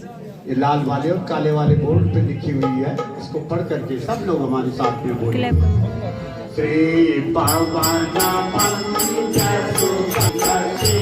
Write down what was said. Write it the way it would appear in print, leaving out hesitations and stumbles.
ये लाल वाले और काले वाले बोर्ड पे लिखी हुई है, इसको पढ़ करके सब लोग हमारे साथ में बोले। श्री पवन पंच सुखी